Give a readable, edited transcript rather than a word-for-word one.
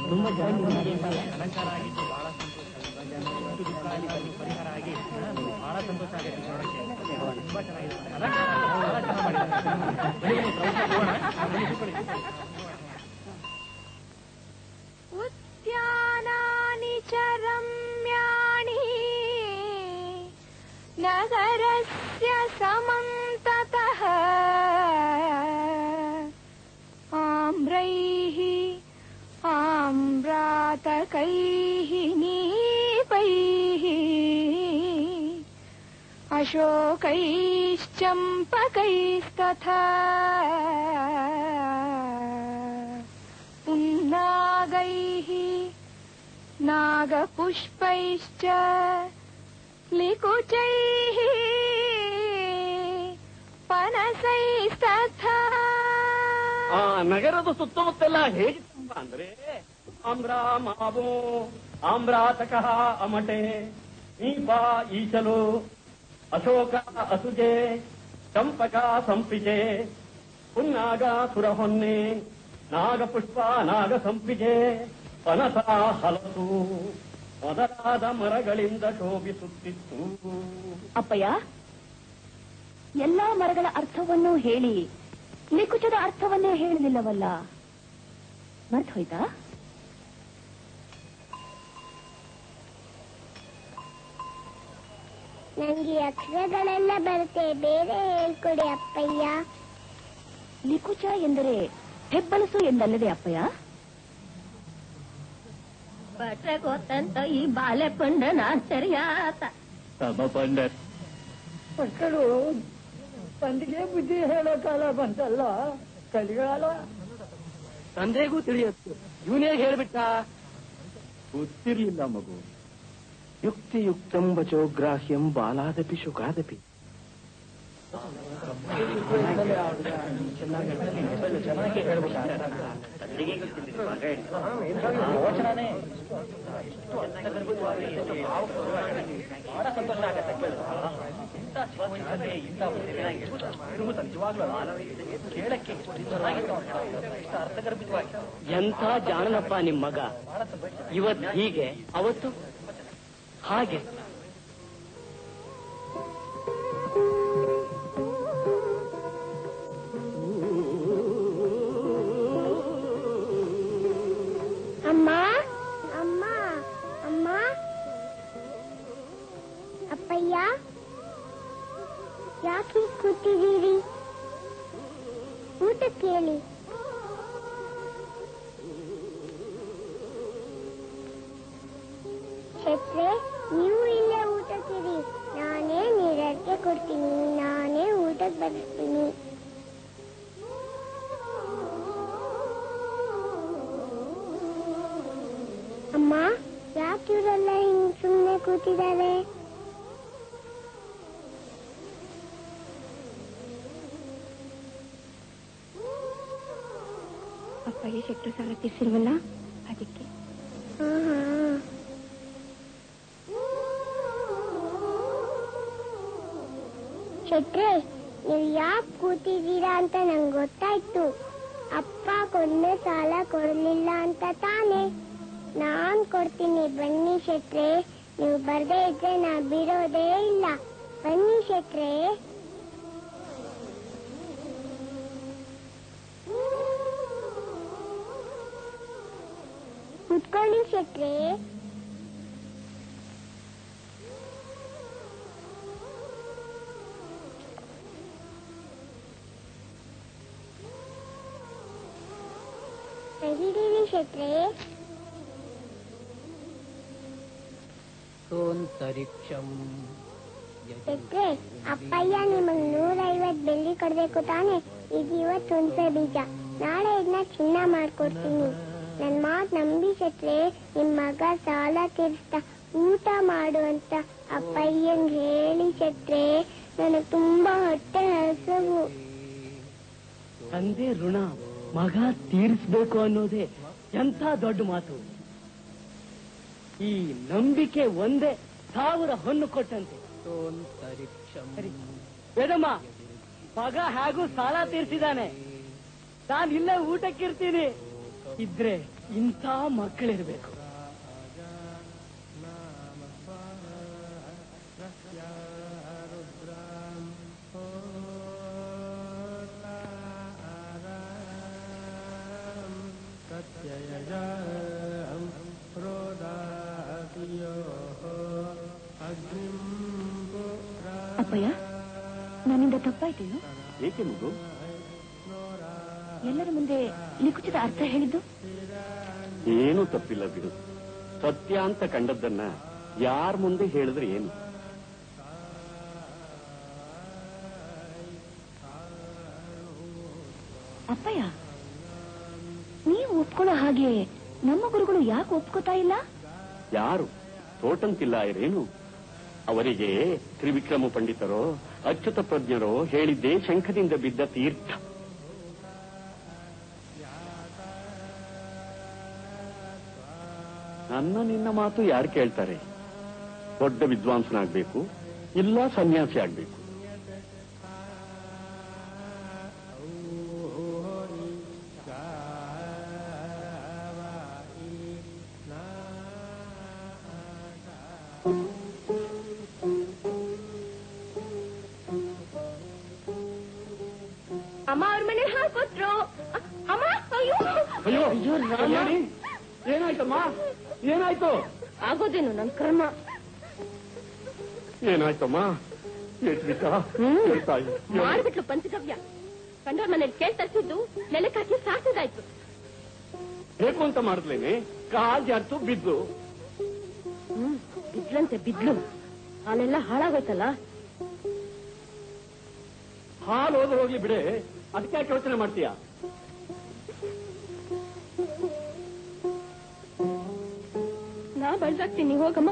ತುಂಬಾ ಅಲಂಕಾರ ಆಗಿದ್ದು ಬಹಳ ಪರಿಹಾರ ಆಗಿ ಬಹಳ ಸಂತೋಷ ಆಗುತ್ತೆ ತುಂಬಾ ಚೆನ್ನಾಗಿದೆ ಉದ್ಯಾನಾನಿ ಚ ರಮ್ಯಾಣಿ ನಗರಸ್ಯ ಸಮಂತತಃ ಆಮ್ರೈಃ ಆಮ್ರಾತಕೈಃ ನೀಪೈಃ ಅಶೋಕೈಶ್ಚಂಪಕೈಸ್ತಥಾ पुन्नागैः नागपुष्पैश्च लिकुचैः पनसैस्तथा ನಗರದ ಸುತ್ತಮುತ್ತೆಲ್ಲ ಹೇಗಿತ್ತು ಅಂದ್ರೆ ಆಮ್ರ ಮಾವು ಆಮ್ರಾತಕಃ ಅಮಟೆ ನೀಪ ಈಚಲು ಅಶೋಕ ಅಸುಜೆ ಚಂಪಕ ಸಂಪಿಜೆ ಪುನ್ನಾಗ ಸುರಹೊನ್ನೆ ನಾಗಪುಷ್ಪ ನಾಗ ಸಂಪಿಗೆ ಪನಸ ಹಲಸು ಮೊದಲಾದ ಮರಗಳಿಂದ ಶೋಭಿಸುತ್ತಿತ್ತು. ಅಪ್ಪಯ್ಯ, ಎಲ್ಲಾ ಮರಗಳ ಅರ್ಥವನ್ನು ಹೇಳಿ ನಿಕುಚದ ಅರ್ಥವನ್ನೇ ಹೇಳಲಿಲ್ಲವಲ್ಲ, ಮರ್ತು ಹೋಯ್ತಾ? ನಂಗೆ ಅಕ್ಷರಗಳೆಲ್ಲ ಬರುತ್ತೆ, ಬೇರೆ ಹೇಳ್ಕೊಡಿ ಅಪ್ಪಯ್ಯ. ನಿಕುಚ ಎಂದರೆ ಹೆಬ್ಬಲಸು ಎಂದಲ್ಲದೆ ಅಪ್ಪಯ್ಯ? ಬಟ್ರೆ ಗೊತ್ತಂತ ಈ ಬಾಲೆ ಪಂಡನ ಆಶ್ಚರ್ಯಾತ ಪಂಡ ಮಕ್ಕಳು ತಂದೆಗೆ ಬುದ್ಧಿ ಹೇಳೋ ಕಾಲ ಬಂತಲ್ಲ, ಕಲಿಗಾಲ. ತಂದೆಗೂ ತಿಳಿಯತ್ತು, ಇವನೇ ಹೇಳ್ಬಿಟ್ಟ. ಗೊತ್ತಿರ್ಲಿಲ್ಲ ಮಗು. ಯುಕ್ತಿಯುಕ್ತಂ ವಚೋಗ್ರಾಹ್ಯಂ ಬಾಲಾದಪಿ ಶುಕಾದಪಿ. ಎಂಥ ಜಾಣನಪ್ಪ ನಿಮ್ ಮಗ. ಇವತ್ತು ಹೀಗೆ, ಅವತ್ತು ಹಾಗೆ. ಅಮ್ಮ ಅಮ್ಮ ಅಮ್ಮ ಅಪ್ಪಯ್ಯ, ಯಾಕೆ ಕೂತಿದ್ದೀರಿ? ಊಟ ಕೇಳಿ. ಛತ್ರೆ, ನೀವು ಇಲ್ಲೇ ಊಟಕ್ಕಿರಿ, ನಾನೇ ನೀರಕ್ಕೆ ಕೊಡ್ತೀನಿ, ನಾನೇ ಊಟಕ್ಕೆ ಬಡಿಸ್ತೀನಿ. ಅಮ್ಮ, ಯಾಕೆ ಇವರೆಲ್ಲ ಹಿಂಗ್ ಸುಮ್ಮನೆ ಕೂತಿದ್ದಾರೆ? ಅಪ್ಪಗೆ ಶೆಟ್ರು ಸಾಲ ತೀರ್ಸಿಲ್ವಲ್ಲ, ಅದಕ್ಕೆ. ಶೆಟ್ರೆ, ನೀವು ಯಾಕೆ ಕೂತಿದ್ದೀರಾ ಅಂತ ನಂಗೆ ಗೊತ್ತಾಯ್ತು. ಅಪ್ಪ ಕೊನೆ ಸಾಲ ಕೊಡಲಿಲ್ಲ ಅಂತ ತಾನೆ. ನಾನ್ ಕೊಡ್ತೀನಿ, ಬನ್ನಿ ಶೆಟ್ರೆ. ನೀವು ಬರ್ದೇ ಇದ್ರೆ ನಾ ಬಿಡೋದೇ ಇಲ್ಲ. ಬನ್ನಿ ಶೆಟ್ರೆ. ಕುತ್ಕೊಳ್ಳಿ ಶೆಟ್ರೆ. ಹಿಡೀರಿ ಶೆಟ್ರೆ. ಶೆಟ್ರೆ, ಅಪ್ಪಯ್ಯ ನಿಮಗ್ 150 ಬೆಳ್ಳಿ ಕೊಡ್ಬೇಕು ತಾನೆ? ಇದು ಇವತ್ತು ಹುಣಸೆ ಬೀಜ, ನಾಳೆ ಇದನ್ನ ಚಿನ್ನ ಮಾಡ್ಕೊಡ್ತೀನಿ. ನನ್ ಮಾತ್ ನಂಬಿ ಶೆಟ್ರೆ. ನಿಮ್ ಮಗ ಸಾಲ ತೀರಿಸ್ತಾ ಊಟ ಮಾಡು ಅಂತ ಅಪ್ಪಯ್ಯಂಗ್ ಹೇಳಿ ಶೆಟ್ರೆ. ನನಗ್ ತುಂಬಾ ಹೊಟ್ಟೆ ಹಸವು. ತಂದೆ ಋಣ ಮಗ ತೀರಿಸ್ಬೇಕು ಅನ್ನೋದೇ ಎಂಥ ದೊಡ್ಡ ಮಾತು. ಈ ನಂಬಿಕೆ ಒಂದೇ 1000 ಹೊನ್ನು ಕೊಟ್ಟಂತೆ. ಸರಿ ವೇದಮ್ಮ, ಮಗ ಹೇಗೂ ಸಾಲ ತೀರ್ಸಿದಾನೆ, ನಾನು ಇಲ್ಲೇ ಊಟಕ್ಕಿರ್ತೀನಿ. ಇದ್ರೆ ಇಂಥ ಮಕ್ಕಳಿರ್ಬೇಕು. ಅಪ್ಪಯ್ಯ, ನನ್ನಿಂದ ತಪ್ಪಾಯ್ತೇನು? ಏಕೆ ಮಗು? ಎಲ್ಲರ ಮುಂದೆ ನಿಕುಚದ ಅರ್ಥ ಹೇಳಿದ್ದು? ಏನೂ ತಪ್ಪಿಲ್ಲ ಬಿಡು. ಸತ್ಯ ಅಂತ ಕಂಡದ್ದನ್ನ ಯಾರ ಮುಂದೆ ಹೇಳಿದ್ರೆ ಏನು? ಅಪ್ಪಯ್ಯ, ನೀವು ಒಪ್ಕೊಳ್ಳೋ ಹಾಗೆ ನಮ್ಮ ಗುರುಗಳು ಯಾಕೆ ಒಪ್ಕೋತಾ ಇಲ್ಲ? ಯಾರು ತೋಟಂತಿಲ್ಲ ಇರೇನು? ಅವರಿಗೆ ತ್ರಿವಿಕ್ರಮ ಪಂಡಿತರೋ ಅಚ್ಯುತ ಪ್ರಜ್ಞರೋ ಹೇಳಿದ್ದೇ ಶಂಖದಿಂದ ಬಿದ್ದ ತೀರ್ಥ. ನನ್ನ ನಿನ್ನ ಮಾತು ಯಾರು ಕೇಳ್ತಾರೆ? ದೊಡ್ಡ ವಿದ್ವಾಂಸನಾಗ್ಬೇಕು, ಇಲ್ಲ ಸನ್ಯಾಸಿ ಆಗ್ಬೇಕು. ಅಮ್ಮ ಅವ್ರ ಮನೆ ಹಾಕೊಟ್ರು. ಅಮ್ಮ, ಅಯ್ಯೋ ಅಯ್ಯೋ ಏನಾಯ್ತಮ್ಮ? ಏನಾಯ್ತು? ಆಗೋದೇನು ನನ್ ಕರ್ಮ. ಏನಾಯ್ತಮ್ಮ? ಮಾಡ್ಬಿಟ್ಲು ಪಂಚಗವ್ಯ. ಕಂಡೋರ್ ಮನೇಲಿ ಕೇಳ್ ತರಿಸಿದ್ದು ನೆಲಕ್ಕೆ ಹಾಕಿ ಸಾಸಿದಾಯ್ತು. ಬೇಕು ಅಂತ ಮಾಡಿದ್ಲೇನೆ, ಕಾಲ್ ಜಾರ್ತು ಬಿದ್ದು. ಬಿದ್ಲಂತೆ ಬಿದ್ಲು. ಹಾಲೆಲ್ಲ ಹಾಳಾಗೋಯ್ತಲ್ಲ. ಹಾಲು ಹೋದ್ರೆ ಹೋಗ್ಲಿ ಬಿಡೆ, ಅದಕ್ಕೆ ಯಾಕೆ ಯೋಚನೆ ಮಾಡ್ತೀಯ? ನಾ ಬಳ್ಸಾಕ್ತೀನಿ, ಹೋಗಮ್ಮ.